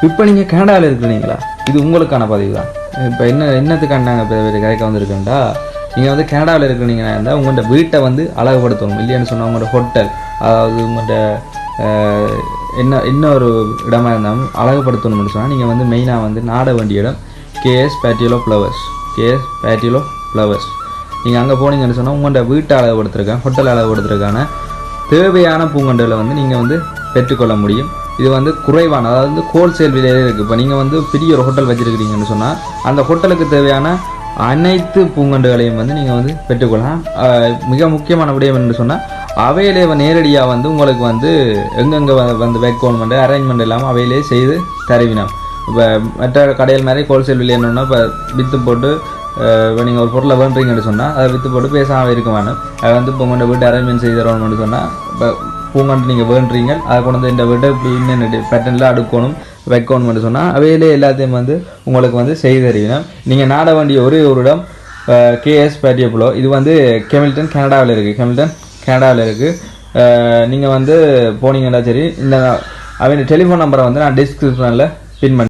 இப்போ நீங்கள் கனடாவில் இருக்கிறீங்களா, இது உங்களுக்கான பதிவு தான். இப்போ என்னத்துக்கான நாங்கள் கரைக்க வந்திருக்கோம்டா, நீங்கள் வந்து கனடாவில் இருக்கிறீங்கன்னா இருந்தால் உங்கள்கிட்ட வீட்டை வந்து அழகுபடுத்தணும். இல்லைன்னு சொன்னால் உங்களோட ஹோட்டல், அதாவது உங்கள்கிட்ட இன்னொரு இடமா இருந்தாலும் அழகுபடுத்தணும்னு சொன்னால் நீங்கள் வந்து மெயினாக வந்து நாட வேண்டிய இடம் கேஎஸ் பேட்டியலோ ஃப்ளவர்ஸ். கேஎஸ் பேட்டியலோ ஃப்ளவர்ஸ். நீங்கள் அங்கே போனீங்கன்னு சொன்னால் உங்கள்கிட்ட வீட்டை அழகுபடுத்துறதுக்கான, ஹோட்டல் அழகுபடுத்துறதுக்கான தேவையான பூங்கண்டுகளை வந்து நீங்கள் வந்து பெற்றுக்கொள்ள முடியும். இது வந்து குறைவான, அதாவது ஹோல்சேல் விலையிலே இருக்குது. இப்போ நீங்கள் வந்து பெரிய ஒரு ஹோட்டல் வச்சுருக்கிறீங்கன்னு சொன்னால் அந்த ஹோட்டலுக்கு தேவையான அனைத்து பூங்கண்டுகளையும் வந்து நீங்கள் வந்து பெற்றுக்கொள்ளலாம். மிக முக்கியமான விடயம் என்று சொன்னால் அவையிலே நேரடியாக வந்து உங்களுக்கு வந்து எங்கெங்கே வந்து வைக்கோன்மெண்ட் அரேஞ்ச்மெண்ட் இல்லாமல் அவையிலே செய்து தருவினோம். இப்போ மற்ற கடையில் மாதிரி ஹோல்சேல் விலை என்னன்னா இப்போ விற்று போட்டு இப்போ நீங்கள் ஒரு பொருளை வேண்டுறீங்கன்னு சொன்னால் அதை விற்று போட்டு பேசாமல் இருக்க வேணும். அதை வந்து இப்போ உங்கள்கிட்ட வீட்டு அரேஞ்ச்மெண்ட் செய்து தரணும்னு சொன்னால் இப்போ பூங்கண்டு நீங்கள் வேண்டுறீங்க, அதை கொண்டு வந்து இந்த வீட்டை இப்படி இன்னும் பேட்டர்னில் அடுக்கணும் வைக்கணும்னு சொன்னால் அவையிலே எல்லாத்தையும் வந்து உங்களுக்கு வந்து செய்து தருவினோம். நீங்கள் நாட வேண்டிய ஒரே ஒரு இடம் கேஎஸ் பேட்டியோ. இது வந்து கெமில்டன் கனடாவில் இருக்குது. கெமில்டன் கனடாவில் இருக்குது. நீங்கள் வந்து போனீங்கன்னா சரி, இந்த அவங்க டெலிஃபோன் நம்பரை வந்து நான் டிஸ்கிரிப்ஷனில் பின் பண்ணி